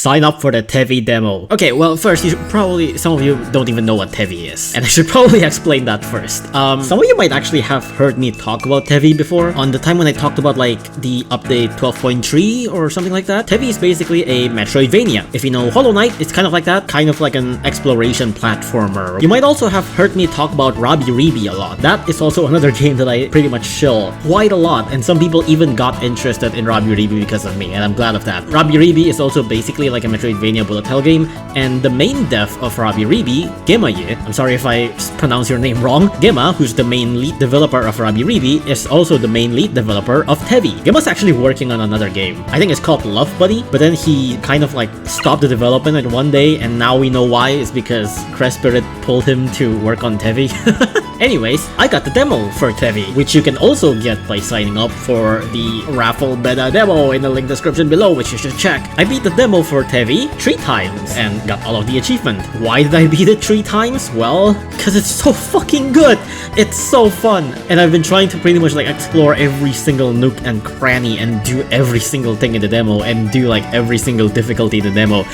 sign up for the Tevi demo. Okay, well, first, some of you don't even know what Tevi is, and I should probably explain that first. Some of you might actually have heard me talk about Tevi before, on the time when I talked about like the update 12.3 or something like that. Tevi is basically a Metroidvania. If you know Hollow Knight, it's kind of like that, kind of like an exploration platformer. You might also have heard me talk about Rabi a lot. That is also another game that I pretty much shill quite a lot, and some people even got interested in Rabi because of me, and I'm glad of that. Rabi is also basically like a Metroidvania bullet hell game, and the main dev of Rabi, Gema, I'm sorry if I pronounce your name wrong, Gema, who's the main lead developer of Rabi, is also the main lead developer of Tevi. Gema's actually working on another game. I think it's called Love Buddy, but then he kind of like stopped the development in one day, and now we know why. It's because Crest Spirit pulled him to work on Tevi. Anyways, I got the demo for Tevi, which you can also get by signing up for the raffle beta demo in the link description below, which you should check. I beat the demo for Tevi 3 times and got all of the achievement. Why did I beat it 3 times? Well, because it's so fucking good. It's so fun, and I've been trying to pretty much like explore every single nook and cranny and do every single thing in the demo and do like every single difficulty in the demo.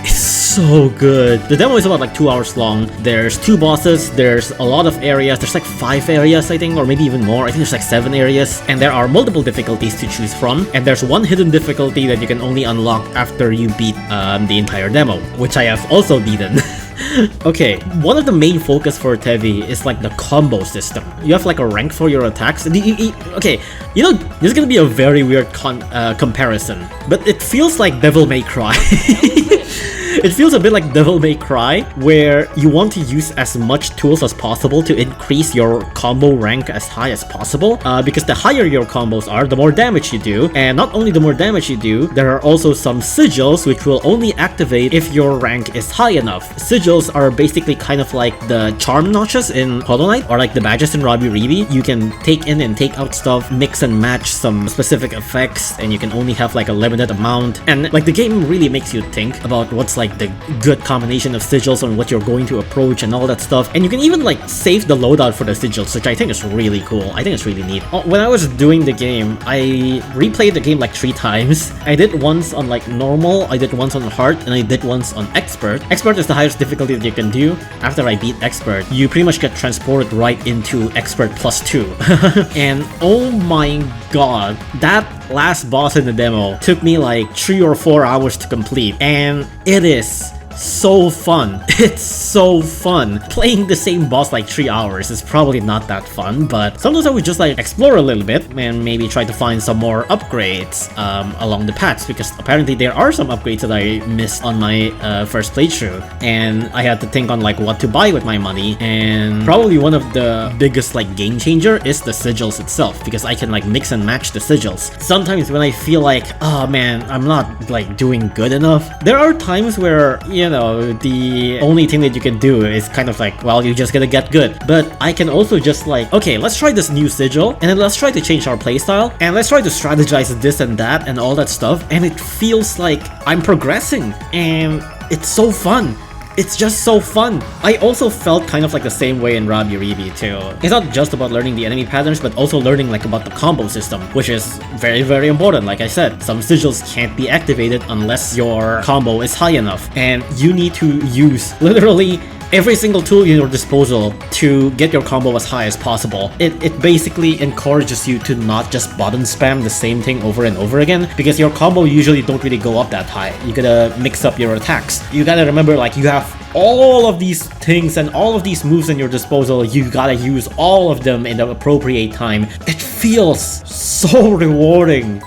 It's so good. The demo is about like 2 hours long. There's 2 bosses, there's a lot of areas, there's like 5 areas I think, or maybe even more. I think there's like 7 areas, and there are multiple difficulties to choose from, and there's one hidden difficulty that you can only unlock after you beat the entire demo, which I have also beaten. Okay, one of the main focus for Tevi is like the combo system. You have like a rank for your attacks. Okay, you know, this is gonna be a very weird comparison, but it feels like Devil May Cry. It feels a bit like Devil May Cry, where you want to use as much tools as possible to increase your combo rank as high as possible, because the higher your combos are, the more damage you do, and not only the more damage you do, there are also some sigils which will only activate if your rank is high enough. Sigils are basically kind of like the charm notches in Hollow Knight, or like the badges in Rabi. You can take in and take out stuff, mix and match some specific effects, and you can only have like a limited amount, and like the game really makes you think about what's like the good combination of sigils and what you're going to approach and all that stuff. And you can even like save the loadout for the sigils, which I think is really cool. I think it's really neat. When I was doing the game, I replayed the game like 3 times. I did once on like normal, I did once on hard, and I did once on expert. Expert is the highest difficulty that you can do. After I beat expert, you pretty much get transported right into expert +2. And oh my god, that last boss in the demo took me like 3 or 4 hours to complete, and it is so fun. It's so fun. Playing the same boss like 3 hours is probably not that fun, but sometimes I would just like explore a little bit and maybe try to find some more upgrades along the paths, because apparently there are some upgrades that I missed on my first playthrough, and I had to think on like what to buy with my money. And probably one of the biggest like game changer is the sigils itself, because I can like mix and match the sigils. Sometimes when I feel like, oh man, I'm not like doing good enough, there are times where, you know, the only thing that you can do is kind of like, well, you're just gonna get good. But I can also just like, okay, let's try this new sigil, and then let's try to change our playstyle, and let's try to strategize this and that and all that stuff, and it feels like I'm progressing, and it's so fun. It's just so fun. I also felt kind of like the same way in Rabi too. It's not just about learning the enemy patterns, but also learning like about the combo system, which is very, very important. Like I said, some sigils can't be activated unless your combo is high enough, and you need to use literally every single tool in your disposal to get your combo as high as possible. It basically encourages you to not just button spam the same thing over and over again, because your combo usually don't really go up that high. You gotta mix up your attacks. You gotta remember, like, you have all of these things and all of these moves in your disposal. You gotta use all of them in the appropriate time. It feels so rewarding.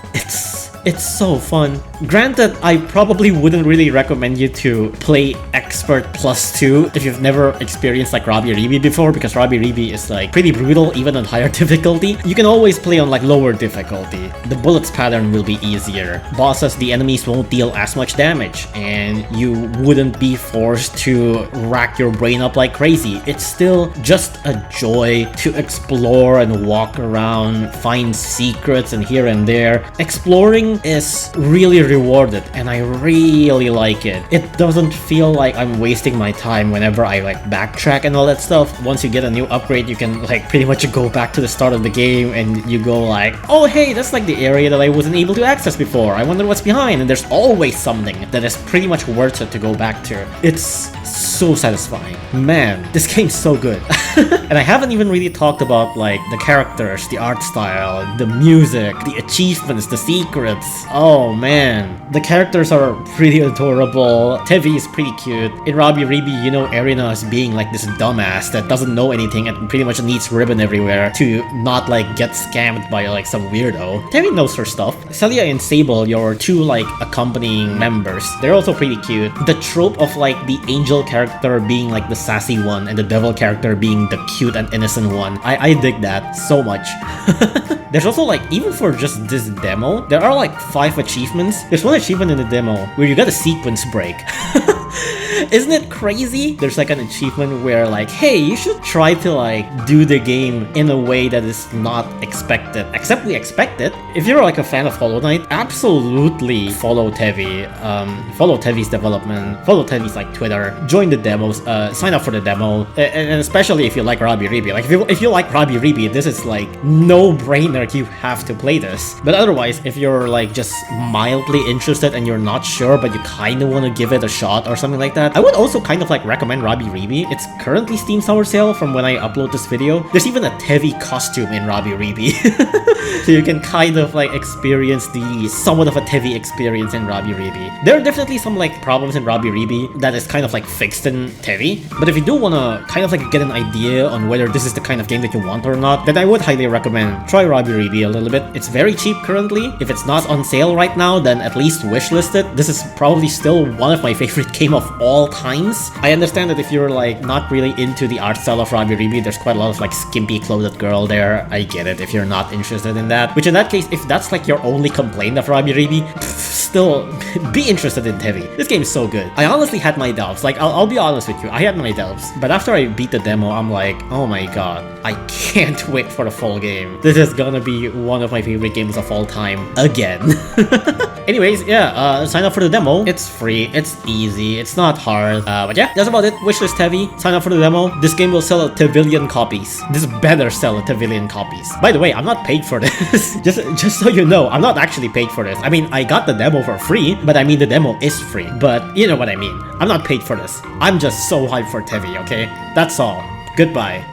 It's so fun. Granted, I probably wouldn't really recommend you to play Expert +2 if you've never experienced like Rabi before, because Rabi is like pretty brutal even on higher difficulty. You can always play on like lower difficulty. The bullets pattern will be easier. Bosses, the enemies won't deal as much damage, and you wouldn't be forced to rack your brain up like crazy. It's still just a joy to explore and walk around, find secrets and here and there. Exploring pacing is really rewarded, and I really like it. It doesn't feel like I'm wasting my time whenever I like backtrack and all that stuff. Once you get a new upgrade, you can like pretty much go back to the start of the game and you go like, oh hey, that's like the area that I wasn't able to access before. I wonder what's behind, and there's always something that is pretty much worth it to go back to. It's so satisfying. Man, this game's so good. And I haven't even really talked about like the characters, the art style, the music, the achievements, the secrets. Oh man, the characters are pretty adorable. Tevi is pretty cute. In Robbie Reeby, you know Erina as being like this dumbass that doesn't know anything and pretty much needs ribbon everywhere to not like get scammed by like some weirdo. Tevi knows her stuff. Celia and Sable, your two like accompanying members, they're also pretty cute. The trope of like the angel character being like the sassy one and the devil character being the cute and innocent one, I dig that so much. There's also like, even for just this demo, there are like 5 achievements. There's one achievement in the demo where you got a sequence break. Isn't it crazy? There's like an achievement where like, hey, you should try to like do the game in a way that is not expected, except we expect it. If you're like a fan of Hollow Knight, absolutely follow Tevi, follow Tevi's development, follow Tevi's like Twitter, join the demos, sign up for the demo, and especially if you like Robbie Reeby. Like if you like Robbie Reeby, this is like no-brainer, you have to play this. But otherwise, if you're like just mildly interested and you're not sure but you kind of want to give it a shot or something like that, I would also kind of like recommend Robbie Reeby. It's currently Steam Summer Sale from when I upload this video. There's even a Tevi costume in Robbie Reeby. So you can kind of like experience the somewhat of a Tevi experience in Robbie Reeby. There are definitely some like problems in Robbie Reeby that is kind of like fixed in Tevi. But if you do want to kind of like get an idea on whether this is the kind of game that you want or not, then I would highly recommend try Robbie Reeby a little bit. It's very cheap currently. If it's not on sale right now, then at least wishlist it. This is probably still one of my favorite game of all times. I understand that if you're like not really into the art style of Robbie Reeby, there's quite a lot of like skimpy clothed girl there. I get it if you're not interested in that. Which in that case, if that's like your only complaint of Robbie Reeby, still be interested in Tevi. This game is so good. I honestly had my doubts. Like I'll be honest with you, I had my doubts. But after I beat the demo, I'm like, oh my god, I can't wait for the full game. This is gonna be one of my favorite games of all time again. Anyways, yeah, sign up for the demo. It's free, it's easy, it's not hard. But yeah, that's about it. Wishlist Tevi, sign up for the demo. This game will sell a Tevillion copies. This better sell a Tevillion copies. By the way, I'm not paid for this. just so you know, I'm not actually paid for this. I mean, I got the demo for free, but I mean the demo is free. But you know what I mean. I'm not paid for this. I'm just so hyped for Tevi, okay? That's all. Goodbye.